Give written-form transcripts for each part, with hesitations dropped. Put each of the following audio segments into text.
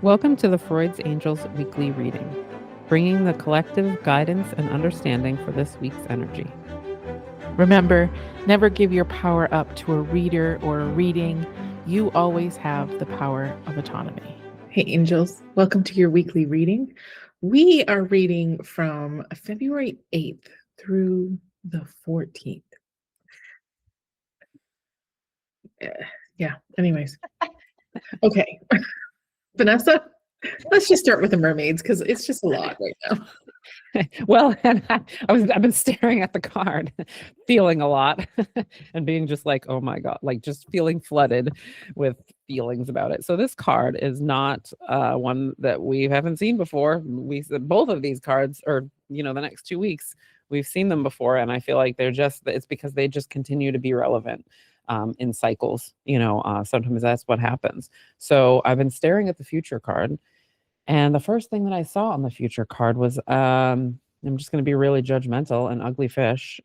Welcome to the Freud's Angels weekly reading, bringing the collective guidance and understanding for this week's energy. Remember, never give your power up to a reader or a reading. You always have the power of autonomy. Hey, angels. Welcome to your weekly reading. We are reading from February 8th through the 14th. Yeah, anyways. Okay. Vanessa, let's just start with the mermaids because it's just a lot right now. Well, and I've been staring at the card, feeling a lot and being just like, oh my God, like just feeling flooded with feelings about it. So this card is not one that we haven't seen before. Both of these cards, or the next 2 weeks, we've seen them before, and I feel like it's because they just continue to be relevant in cycles. Sometimes that's what happens. So I've been staring at the future card. And the first thing that I saw on the future card was, I'm just going to be really judgmental, an ugly fish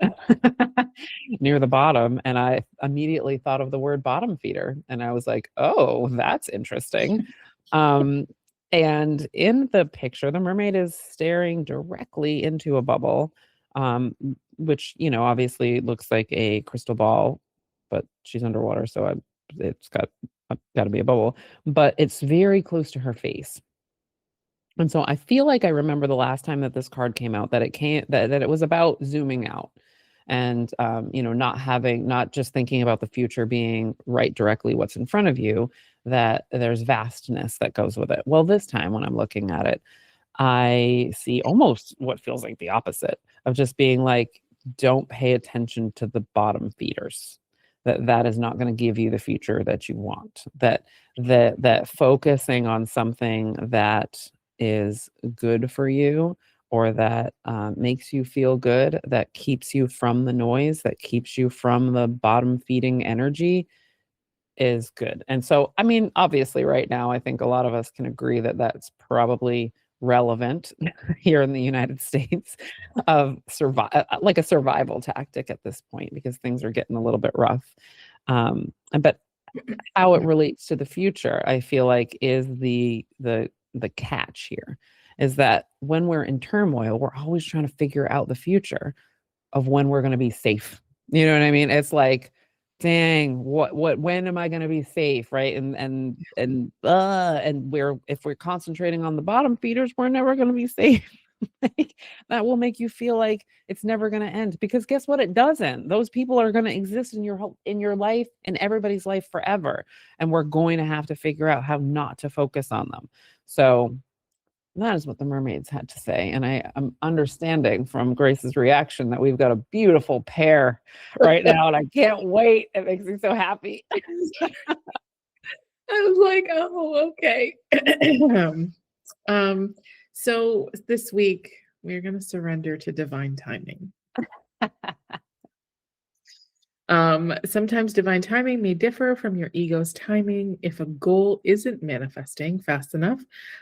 near the bottom. And I immediately thought of the word bottom feeder. And I was like, oh, that's interesting. And in the picture, the mermaid is staring directly into a bubble, which, obviously looks like a crystal ball, but she's underwater. So it's got to be a bubble, but it's very close to her face. And so I feel like I remember the last time that this card came out that it was about zooming out and, not just thinking about the future being right directly what's in front of you, that there's vastness that goes with it. Well, this time when I'm looking at it, I see almost what feels like the opposite of just being like, don't pay attention to the bottom feeders. That is not going to give you the future that you want. That focusing on something that is good for you, or that makes you feel good, that keeps you from the noise, that keeps you from the bottom feeding energy, is good. And so, I mean, obviously right now, I think a lot of us can agree that that's probably relevant here in the United States of like a survival tactic at this point, because things are getting a little bit rough. But how it relates to the future, I feel like, is the catch here, is that when we're in turmoil, we're always trying to figure out the future of when we're going to be safe. You know what I mean? It's like, dang, when am I going to be safe? Right. And if we're concentrating on the bottom feeders, we're never going to be safe. That will make you feel like it's never going to end, because guess what? It doesn't. Those people are going to exist in your life, in everybody's life, forever. And we're going to have to figure out how not to focus on them. So that is what the mermaids had to say. And I'm understanding from Grace's reaction that we've got a beautiful pair right now. And I can't wait. It makes me so happy. I was like, oh, okay. So this week we're going to surrender to divine timing. Sometimes divine timing may differ from your ego's timing. If a goal isn't manifesting fast enough,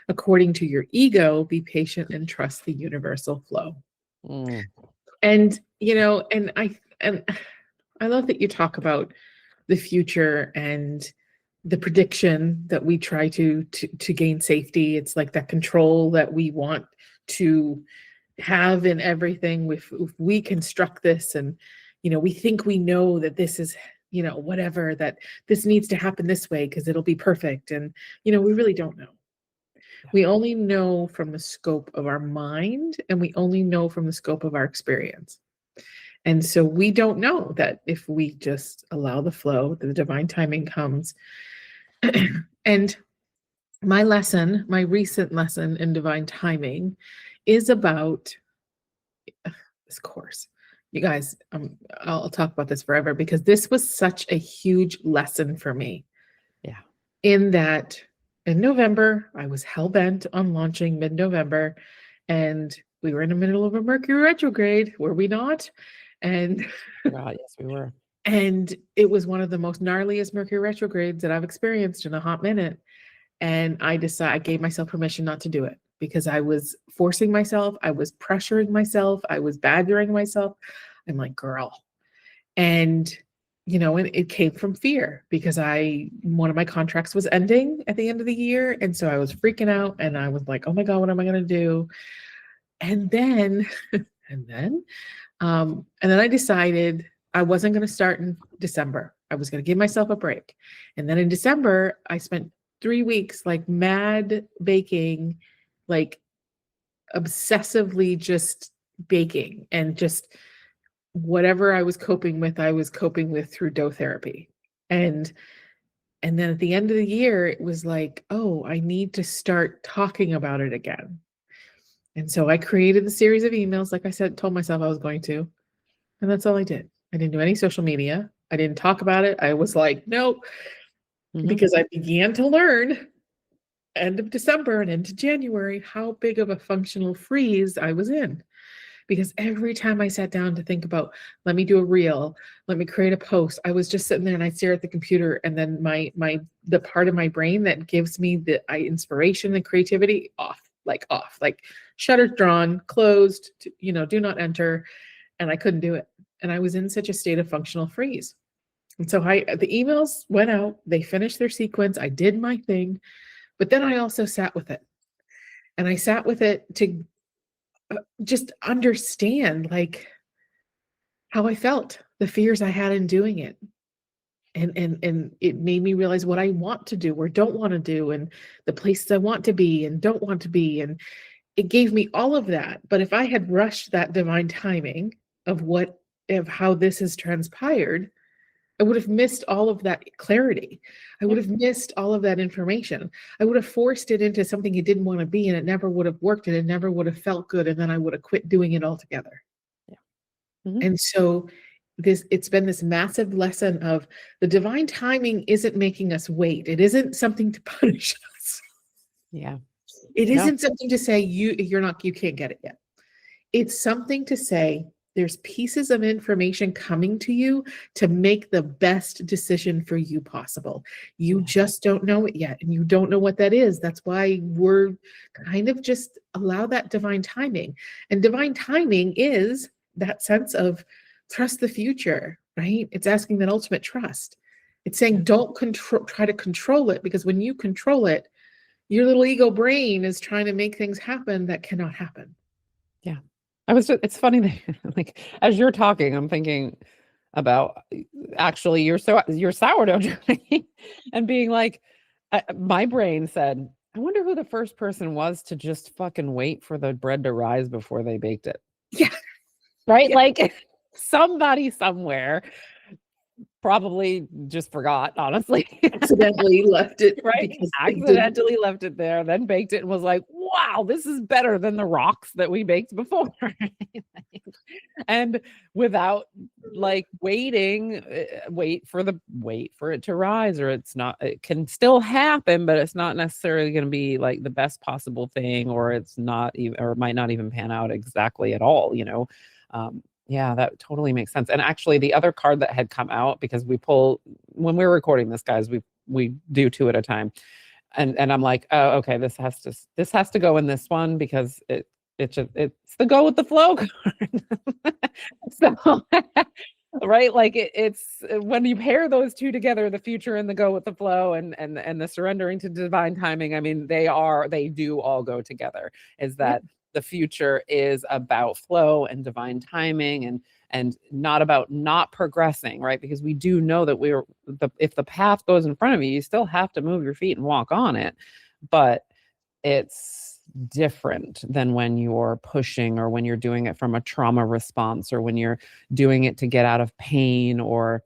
according to your ego, be patient and trust the universal flow. And I love that you talk about the future and the prediction that we try to gain safety. It's like that control that we want to have in everything. If we construct this, and we think we know that this is whatever, that this needs to happen this way because it'll be perfect, and we really don't know. We only know from the scope of our mind, and we only know from the scope of our experience. And so we don't know that if we just allow the flow, the divine timing comes. And my recent lesson in divine timing is about this course. You guys, I'll talk about this forever, because this was such a huge lesson for me. Yeah. In that, in November, I was hell-bent on launching mid-November, and we were in the middle of a Mercury retrograde, were we not? And yes, we were. And it was one of the most gnarliest Mercury retrogrades that I've experienced in a hot minute. And I gave myself permission not to do it, because I was forcing myself. I was pressuring myself. I was badgering myself. I'm like, girl. And and it came from fear because one of my contracts was ending at the end of the year. And so I was freaking out and I was like, oh my God, what am I going to do? And then, and then, and then I decided I wasn't going to start in December. I was going to give myself a break. And then in December, I spent 3 weeks like mad baking, like obsessively just baking and just whatever I was coping with through dough therapy. And then at the end of the year, it was like, oh, I need to start talking about it again. And so I created the series of emails, like I said, told myself I was going to. And that's all I did. I didn't do any social media. I didn't talk about it. I was like, nope, because I began to learn end of December and into January how big of a functional freeze I was in. Because every time I sat down to think about, let me do a reel, let me create a post, I was just sitting there and I'd stare at the computer, and then the part of my brain that gives me the inspiration and creativity off, like shutters drawn, closed, do not enter, and I couldn't do it. And I was in such a state of functional freeze. And so the emails went out, they finished their sequence, I did my thing, but then I also sat with it. And I sat with it to just understand like how I felt, the fears I had in doing it. And it made me realize what I want to do or don't want to do, and the places I want to be and don't want to be. And it gave me all of that. But if I had rushed that divine timing of how this has transpired, I would have missed all of that clarity. I would have missed all of that information. I would have forced it into something it didn't want to be, and it never would have worked, and it never would have felt good. And then I would have quit doing it altogether. Yeah. Mm-hmm. And so it's been this massive lesson of the divine timing isn't making us wait. It isn't something to punish us. Yeah. It isn't something to say you can't get it yet. It's something to say, there's pieces of information coming to you to make the best decision for you possible. You just don't know it yet, and you don't know what that is. That's why we're kind of just allow that divine timing. And divine timing is that sense of trust the future, right? It's asking that ultimate trust. It's saying don't try to control it, because when you control it, your little ego brain is trying to make things happen that cannot happen. Yeah. It's funny that like as you're talking, I'm thinking about actually your sourdough journey and being like, my brain said, I wonder who the first person was to just fucking wait for the bread to rise before they baked it. Yeah. Right? Yeah. Like somebody somewhere probably just forgot, honestly. Accidentally left it. Right? Accidentally left it there, then baked it and was like, wow, this is better than the rocks that we baked before. And without like waiting, wait for it to rise, or it can still happen, but it's not necessarily going to be like the best possible thing, or it's not even, or it might not even pan out exactly at all, Yeah, that totally makes sense. And actually the other card that had come out, because when we're recording this, guys, we do 2 at a time. And I'm like, oh, okay, this has to go in this one, because it's the go with the flow card. So right, like it's when you pair those 2 together, the future and the go with the flow, and the surrendering to divine timing, I mean, they do all go together. Is that the future is about flow and divine timing, and not about not progressing, right? Because we do know that if the path goes in front of you, you still have to move your feet and walk on it. But it's different than when you're pushing, or when you're doing it from a trauma response, or when you're doing it to get out of pain or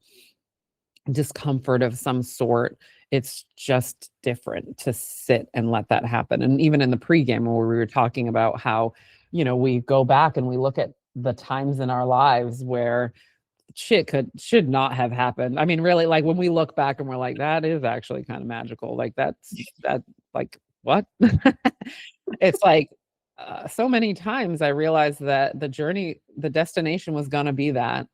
discomfort of some sort. It's just different to sit and let that happen. And even in the pregame, where we were talking about how, we go back and we look at the times in our lives where shit should not have happened. I mean, really, like when we look back and we're like, that is actually kind of magical. Like like what? It's like so many times I realized that the destination was going to be that.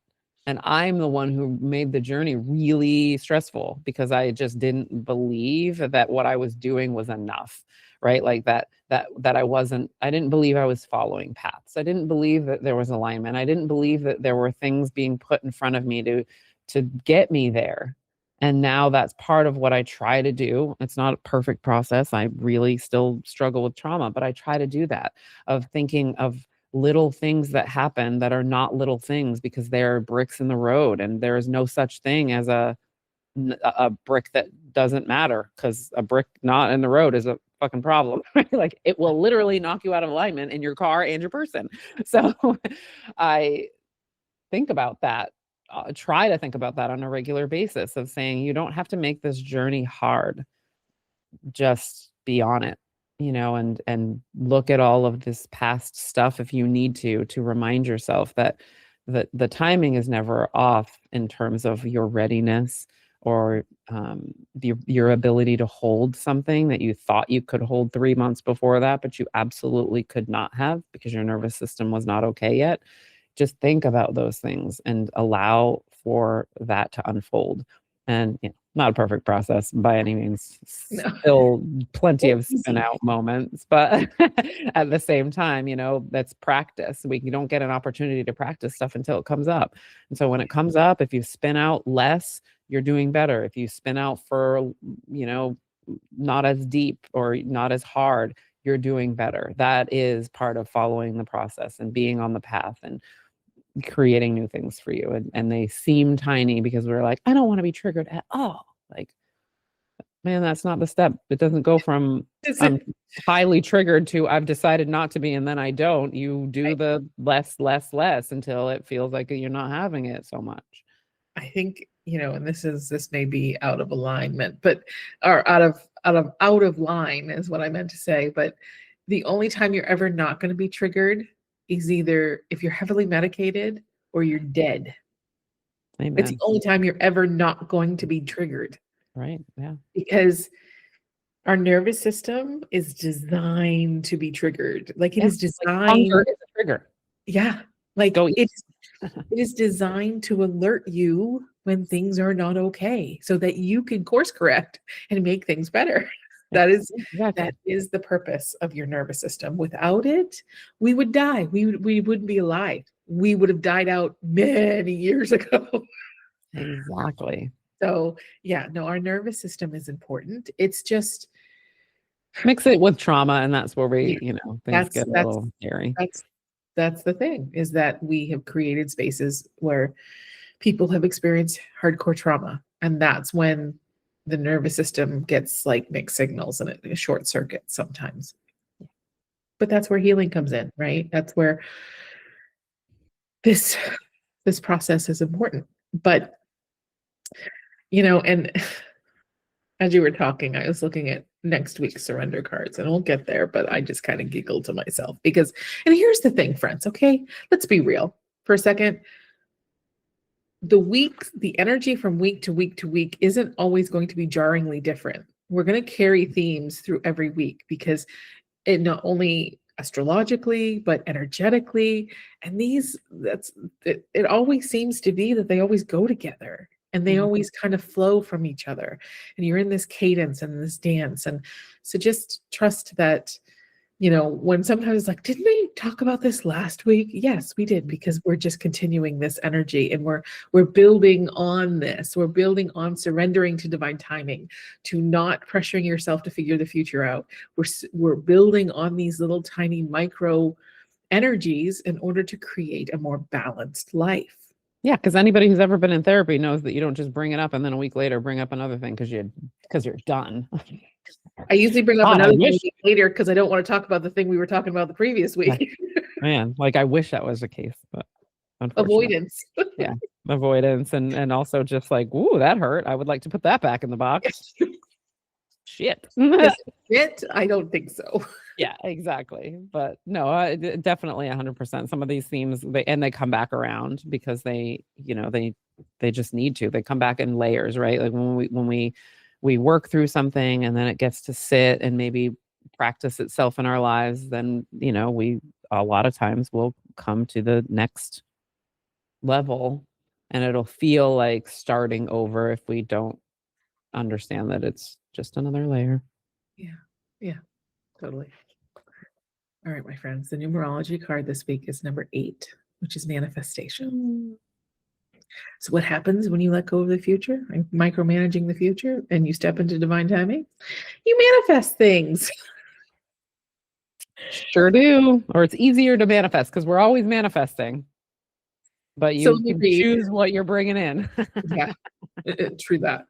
And I'm the one who made the journey really stressful, because I just didn't believe that what I was doing was enough, right? Like that I didn't believe I was following paths. I didn't believe that there was alignment. I didn't believe that there were things being put in front of me to get me there. And now that's part of what I try to do. It's not a perfect process. I really still struggle with trauma, but I try to do that, of thinking of little things that happen that are not little things because they're bricks in the road, and there is no such thing as a brick that doesn't matter, because a brick not in the road is a fucking problem, right? Like, it will literally knock you out of alignment in your car and your person. So I think about that, try to think about that on a regular basis, of saying, you don't have to make this journey hard, just be on it, and look at all of this past stuff if you need to remind yourself that the timing is never off in terms of your readiness, or your ability to hold something that you thought you could hold 3 months before that, but you absolutely could not have because your nervous system was not okay yet. Just think about those things and allow for that to unfold. And not a perfect process by any means. No. Still plenty of Easy. spin out moments, but at the same time, that's practice. You don't get an opportunity to practice stuff until it comes up. And so when it comes up, if you spin out less, you're doing better. If you spin out for, not as deep or not as hard, you're doing better. That is part of following the process and being on the path and creating new things for you. And they seem tiny because we're like, I don't want to be triggered at all. Like, man, that's not the step. It doesn't go from I'm highly triggered to I've decided not to be and then I don't. You do the less until it feels like you're not having it so much. I think, and this may be out of alignment, or out of line is what I meant to say. But the only time you're ever not going to be triggered is either if you're heavily medicated or you're dead. Amen. It's the only time you're ever not going to be triggered. Right. Yeah. Because our nervous system is designed to be triggered. Like, it is designed. Hunger is a trigger. Yeah. Like, Go eat. it is designed to alert you when things are not okay so that you can course correct and make things better. That is the purpose of your nervous system. Without it, we would die. We wouldn't be alive. We would have died out many years ago. Exactly. So yeah, no, our nervous system is important. It's just mix it with trauma, and that's where we, things get a little scary. That's the thing, is that we have created spaces where people have experienced hardcore trauma, and that's when the nervous system gets like mixed signals and it short circuits sometimes. But that's where healing comes in, right? That's where this process is important. But and as you were talking, I was looking at next week's surrender cards, and we'll get there, but I just kind of giggled to myself because, and here's the thing, friends, okay? Let's be real for a second. The energy from week to week to week isn't always going to be jarringly different. We're going to carry themes through every week because it not only astrologically, but energetically, and it always seems to be that they always go together. And they always kind of flow from each other. And you're in this cadence and this dance. And so just trust that, when sometimes it's like, didn't we talk about this last week? Yes, we did, because we're just continuing this energy, and we're building on this. We're building on surrendering to divine timing, to not pressuring yourself to figure the future out. We're building on these little tiny micro energies in order to create a more balanced life. Yeah, because anybody who's ever been in therapy knows that you don't just bring it up and then a week later bring up another thing because you're done. I usually bring up another thing later because I don't want to talk about the thing we were talking about the previous week. Man, like, I wish that was the case, but avoidance. Yeah, avoidance, and also just like, ooh, that hurt. I would like to put that back in the box. Shit. I don't think so. Yeah, exactly. But no, definitely 100%. Some of these themes, they come back around because they just need to. They come back in layers, right? Like when we work through something and then it gets to sit and maybe practice itself in our lives, then we a lot of times will come to the next level, and it'll feel like starting over if we don't understand that it's just another layer. Yeah, totally. All right, my friends, the numerology card this week is number 8, which is manifestation. So what happens when you let go of the future and micromanaging the future and you step into divine timing? You manifest things. Sure do. Or it's easier to manifest because we're always manifesting. But So you let me can read. choose what you're bringing in. Yeah, true that.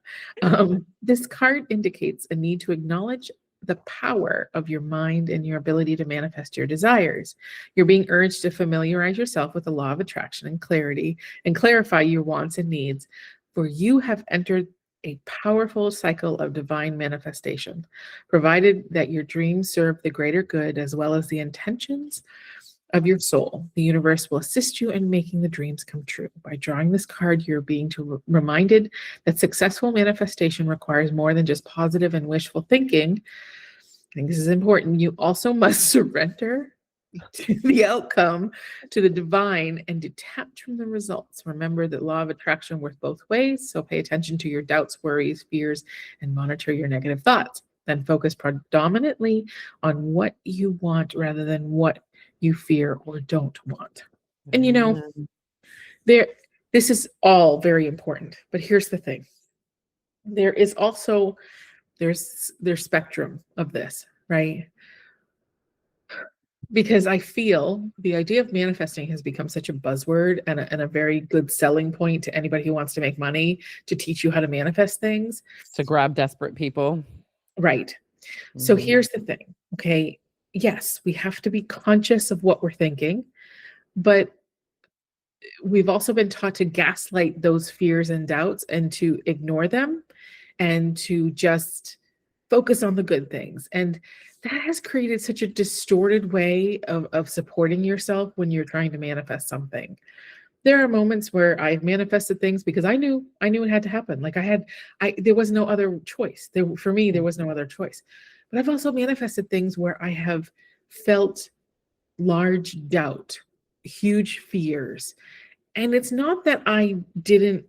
This card indicates a need to acknowledge the power of your mind and your ability to manifest your desires. You're being urged to familiarize yourself with the law of attraction and clarity and clarify your wants and needs, for you have entered a powerful cycle of divine manifestation, provided that your dreams serve the greater good as well as the intentions of your soul. The universe will assist you in making the dreams come true. By drawing this card, you're being reminded that successful manifestation requires more than just positive and wishful thinking. I think this is important. You also must surrender to the outcome, to the divine, and detach from the results. Remember that law of attraction works both ways, so pay attention to your doubts, worries, fears, and monitor your negative thoughts. Then focus predominantly on what you want rather than what you fear or don't want. And this is all very important, but here's the thing. There's spectrum of this, right? Because I feel the idea of manifesting has become such a buzzword and a very good selling point to anybody who wants to make money, to teach you how to manifest things. To grab desperate people. Right. So here's the thing, okay? Yes, we have to be conscious of what we're thinking, but we've also been taught to gaslight those fears and doubts and to ignore them and to just focus on the good things. And that has created such a distorted way of supporting yourself when you're trying to manifest something. There are moments where I've manifested things because I knew it had to happen. Like there was no other choice. For me, there was no other choice. But I've also manifested things where I have felt large doubt, huge fears. And it's not that I didn't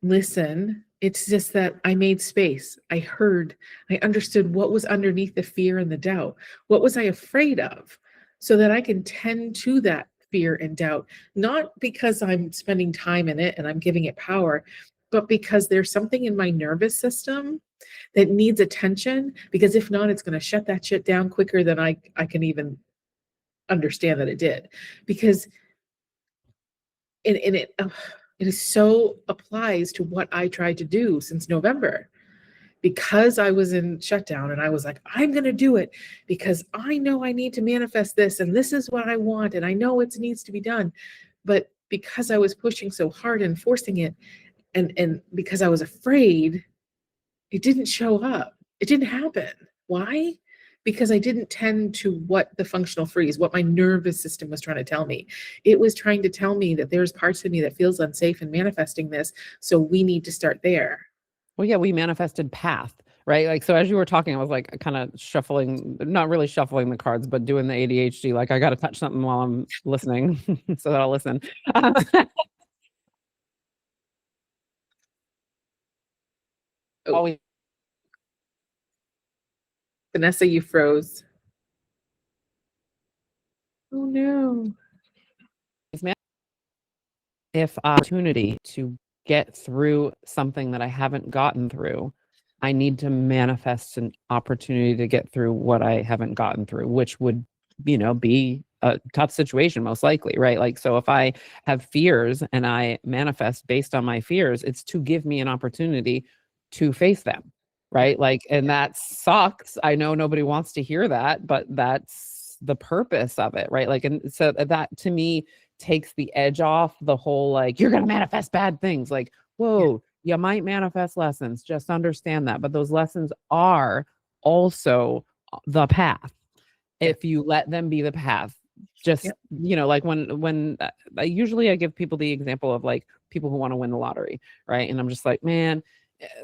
listen. It's just that I made space. I heard, I understood what was underneath the fear and the doubt. What was I afraid of? So that I can tend to that fear and doubt, not because I'm spending time in it and I'm giving it power, but because there's something in my nervous system that needs attention, because if not, it's going to shut that shit down quicker than I can even understand that it did. Because it is so applies to what I tried to do since November. Because I was in shutdown and I was like, I'm going to do it because I know I need to manifest this and this is what I want and I know it needs to be done. But because I was pushing so hard and forcing it and because I was afraid, it didn't show up. It didn't happen. Why? Because I didn't tend to what the functional freeze, what my nervous system was trying to tell me. It was trying to tell me that there's parts of me that feels unsafe in manifesting this. So we need to start there. Well, yeah, we manifested path, right? Like, so as you were talking, I was like kind of shuffling, not really shuffling the cards, but doing the ADHD, like I got to touch something while I'm listening so that I'll listen. Always. Vanessa, you froze. Oh no. If opportunity to get through something that I haven't gotten through, I need to manifest an opportunity to get through what I haven't gotten through, which would, be a tough situation, most likely, right? Like, so if I have fears and I manifest based on my fears, it's to give me an opportunity to face them, right? Like, and that sucks. I know nobody wants to hear that, but that's the purpose of it, right? Like, and so that to me takes the edge off the whole, like, you're going to manifest bad things. Like, whoa, you might manifest lessons, just understand that. But those lessons are also the path. If you let them be the path, just, like when usually I give people the example of like people who want to win the lottery, right? And I'm just like, man,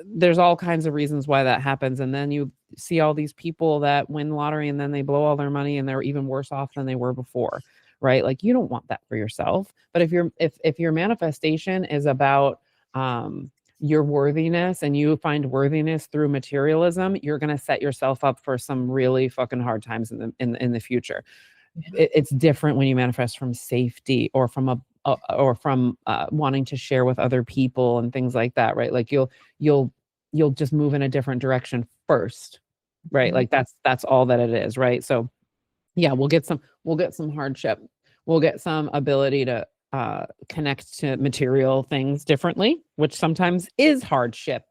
there's all kinds of reasons why that happens. And then you see all these people that win the lottery and then they blow all their money and they're even worse off than they were before, right? Like, you don't want that for yourself. But if your manifestation is about your worthiness and you find worthiness through materialism, you're going to set yourself up for some really fucking hard times in the future. It's different when you manifest from safety or from or from wanting to share with other people and things like that, right? Like you'll just move in a different direction first, right? Mhm. Like that's all that it is, right? So yeah, we'll get some hardship. We'll get some ability to connect to material things differently, which sometimes is hardship,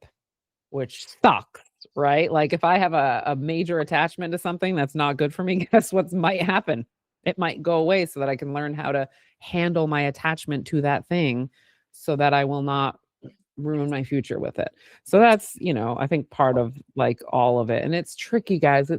which sucks, right? Like if I have a major attachment to something that's not good for me, guess what might happen? It might go away so that I can learn how to handle my attachment to that thing so that I will not ruin my future with it. So that's, I think part of like all of it. And it's tricky, guys.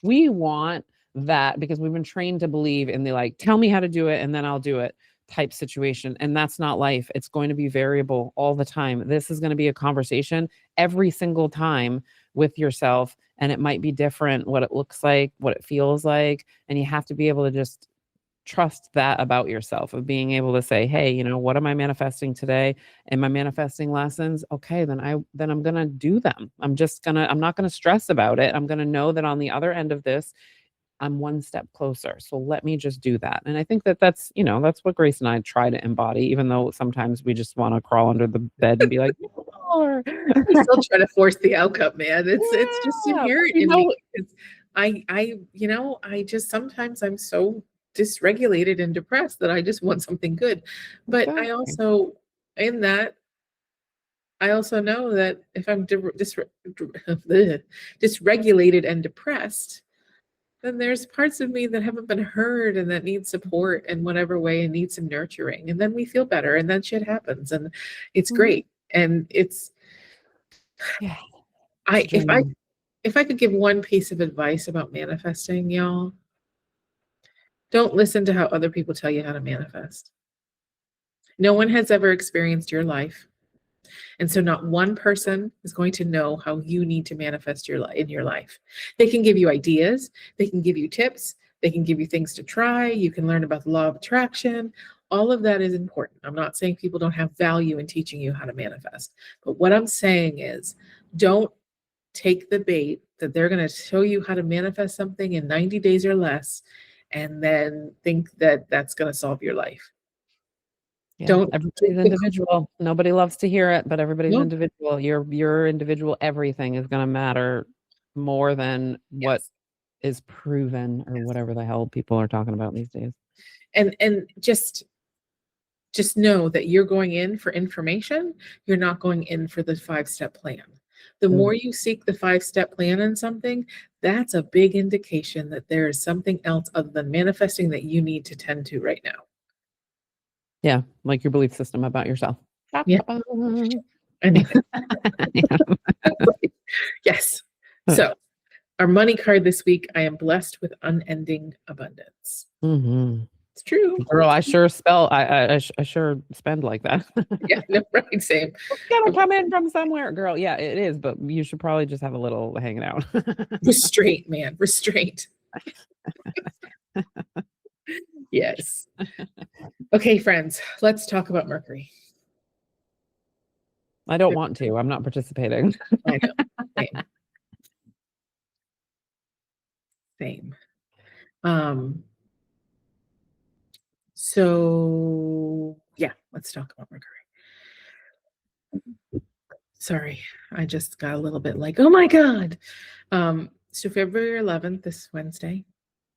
We want that because we've been trained to believe in the like, tell me how to do it and then I'll do it type situation. And that's not life. It's going to be variable all the time. This is going to be a conversation every single time with yourself. And it might be different what it looks like, what it feels like. And you have to be able to just trust that about yourself of being able to say, hey, what am I manifesting today? Am I manifesting lessons? Okay, then I'm going to do them. I'm not going to stress about it. I'm going to know that on the other end of this, I'm one step closer. So let me just do that. And I think that's what Grace and I try to embody, even though sometimes we just want to crawl under the bed and be like, "More." I still try to force the outcome, man. It's just Yeah, inherent in me. I just sometimes I'm so dysregulated and depressed that I just want something good. But I exactly. also in that I also know that if I'm dysregulated and depressed, then there's parts of me that haven't been heard and that need support in whatever way and need some nurturing. And then we feel better and then shit happens and it's Mhm. great. And Yeah. I It's a journey. if I could give one piece of advice about manifesting, y'all, don't listen to how other people tell you how to manifest. No one has ever experienced your life. And so not one person is going to know how you need to manifest in your life. They can give you ideas, they can give you tips, they can give you things to try, you can learn about the law of attraction. All of that is important. I'm not saying people don't have value in teaching you how to manifest. But what I'm saying is don't take the bait that they're going to show you how to manifest something in 90 days or less and then think that that's going to solve your life. Yeah, Don't take everybody's the individual. Nobody loves to hear it, but everybody's no. individual. Your individual everything is going to matter more than what Yes. is proven or whatever the hell people are talking about these days. And just know that you're going in for information. You're not going in for the 5-step plan. The more you seek the 5-step plan in something, that's a big indication that there is something else other than manifesting that you need to tend to right now. Yeah, like your belief system about yourself. Yeah. And Yeah. yes. So our money card this week, I am blessed with unending abundance. Mhm. It's true. Girl, I sure sure spend like that. Yeah, no, right, same. It's gonna come in from somewhere, girl. Yeah, it is, but you should probably just have a little hanging out. Restraint, man. Restraint. Yes. Okay, friends, let's talk about Mercury. I don't want to. I'm not participating. I know. Same. Same. So yeah, let's talk about Mercury. Sorry, I just got a little bit like, oh my God. So February 11th, this Wednesday,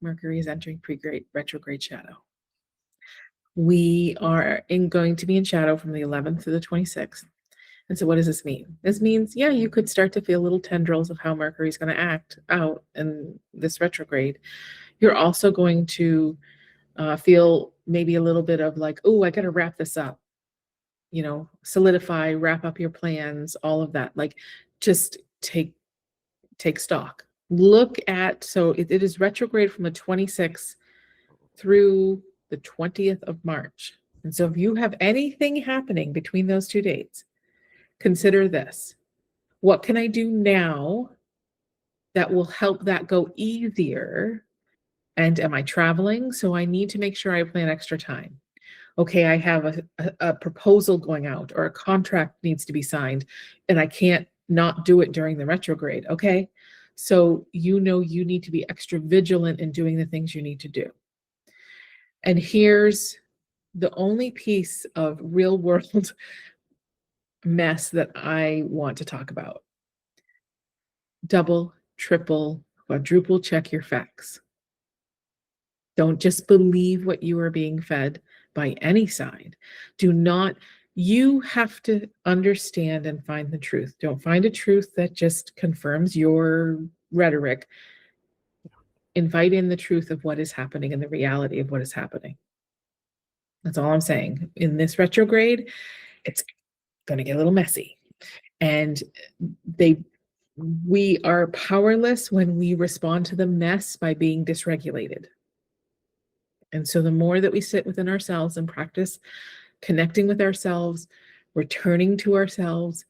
Mercury is entering pre-great retrograde shadow. We are going to be in shadow from the 11th to the 26th. And so what does this mean? This means, yeah, you could start to feel little tendrils of how Mercury is going to act out in this retrograde. You're also going to feel maybe a little bit of like, oh, I got to wrap this up, solidify, wrap up your plans, all of that. Like just take stock. Look at, so it is retrograde from the 26th through the 20th of March. And so if you have anything happening between those two dates, consider this. What can I do now that will help that go easier? And am I traveling? So I need to make sure I plan extra time. Okay, I have a proposal going out or a contract needs to be signed and I can't not do it during the retrograde. Okay, so you need to be extra vigilant in doing the things you need to do. And here's the only piece of real world mess that I want to talk about. Double, triple, quadruple check your facts. Don't just believe what you are being fed by any side. Do not, you have to understand and find the truth. Don't find a truth that just confirms your rhetoric. Invite in the truth of what is happening and the reality of what is happening. That's all I'm saying. In this retrograde, it's going to get a little messy. And we are powerless when we respond to the mess by being dysregulated. And so the more that we sit within ourselves and practice connecting with ourselves, returning to ourselves,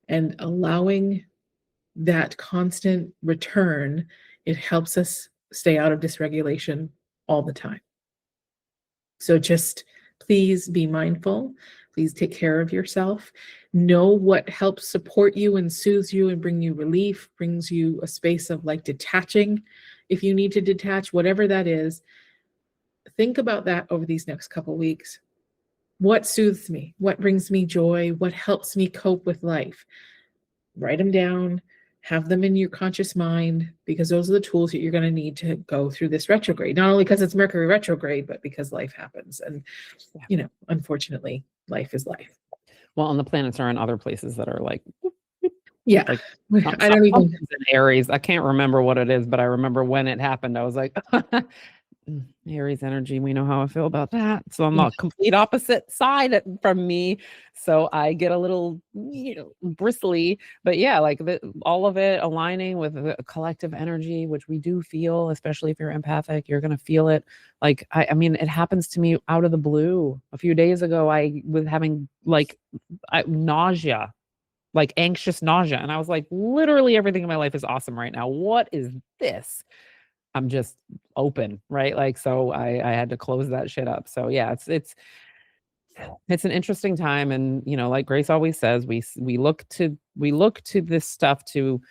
and allowing that constant return, it helps us stay out of dysregulation all the time. So just please be mindful. Please take care of yourself. Know what helps support you and soothes you and bring you relief, brings you a space of like detaching. If you need to detach, whatever that is, think about that over these next couple of weeks. What soothes me? What brings me joy? What helps me cope with life? Write them down, have them in your conscious mind, because those are the tools that you're going to need to go through this retrograde. Not only because it's Mercury retrograde, but because life happens. And, you know, unfortunately, life is life. Well, and the planets are in other places that are like, yeah, like I don't even. In Aries. I can't remember what it is, but I remember when it happened. I was like, Aries energy. We know how I feel about that. So I'm the complete opposite side from me. So I get a little, bristly. But yeah, like all of it aligning with the collective energy, which we do feel, especially if you're empathic, you're gonna feel it. Like I mean, it happens to me out of the blue. A few days ago, I was having like nausea. Like anxious nausea. And I was like, literally everything in my life is awesome right now. What is this? I'm just open, right? Like, so I had to close that shit up. So yeah, it's an interesting time. And, like Grace always says, we look to this stuff to,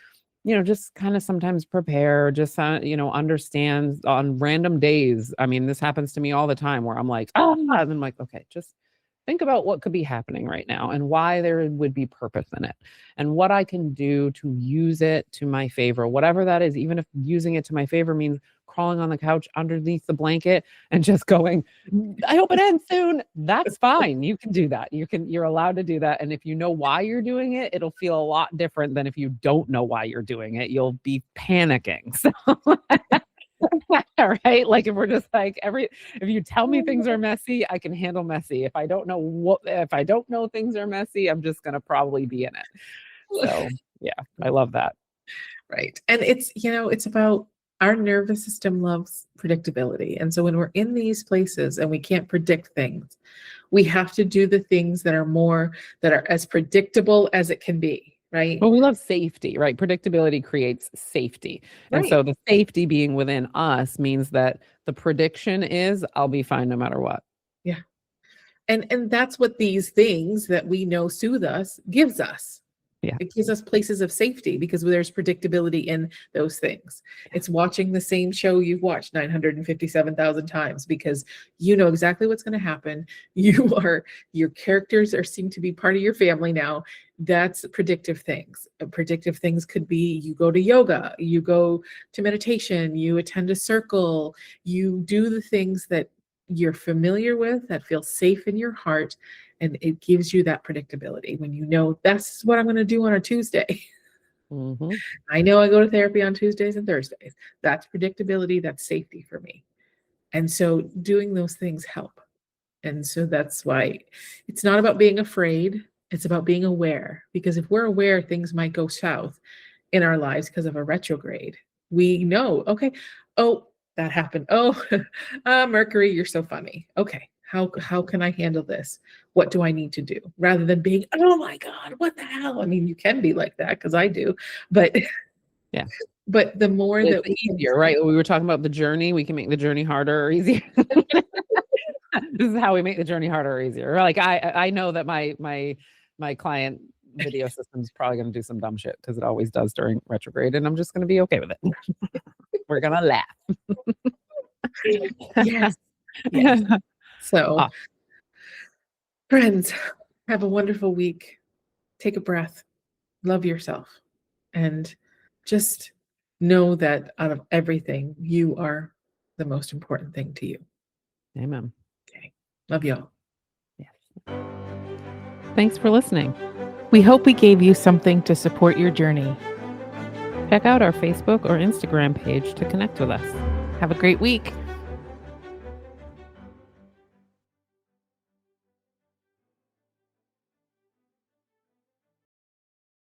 just kind of sometimes prepare, just, understand on random days. I mean, this happens to me all the time where I'm like, and I'm like, okay, just think about what could be happening right now and why there would be purpose in it and what I can do to use it to my favor, whatever that is. Even if using it to my favor means crawling on the couch underneath the blanket and just going, I hope it ends soon. That's fine. You can do that. You're allowed to do that. And if you know why you're doing it, it'll feel a lot different than if you don't know why you're doing it. You'll be panicking. So right? Like if we're just like if you tell me things are messy, I can handle messy. If I don't know things are messy, I'm just gonna probably be in it. So yeah, I love that. Right. And it's about our nervous system loves predictability. And so when we're in these places and we can't predict things, we have to do the things that are as predictable as it can be. Right. Well, we love safety, right? Predictability creates safety. Right. And so the safety being within us means that the prediction is I'll be fine no matter what. Yeah. And that's what these things that we know soothe us gives us. Yeah. It gives us places of safety because there's predictability in those things. It's watching the same show you've watched 957,000 times because you know exactly what's going to happen. Your characters seem to be part of your family now. That's predictive things. Predictive things could be you go to yoga, you go to meditation, you attend a circle, you do the things that you're familiar with, that feel safe in your heart, and it gives you that predictability when you know that's what I'm going to do on a Tuesday. Mm-hmm. I know I go to therapy on Tuesdays and Thursdays. That's predictability. That's safety for me. And so doing those things help. And so that's why it's not about being afraid. It's about being aware, because if we're aware things might go south in our lives because of a retrograde, we know, okay, oh, that happened. Oh, Mercury, you're so funny. Okay, how can I handle this? What do I need to do? Rather than being, oh my God, what the hell? I mean, you can be like that because I do, but yeah. But the more it's that we easier, right? We were talking about the journey. We can make the journey harder or easier. This is how we make the journey harder or easier. Like I know that my client video system is probably going to do some dumb shit because it always does during retrograde, and I'm just going to be okay with it. We're going to laugh. Yes. So Friends, have a wonderful week. Take a breath, love yourself, and just know that out of everything, you are the most important thing to you. Amen. Okay. Love y'all. Yes. Thanks for listening. We hope we gave you something to support your journey. Check out our Facebook or Instagram page to connect with us. Have a great week.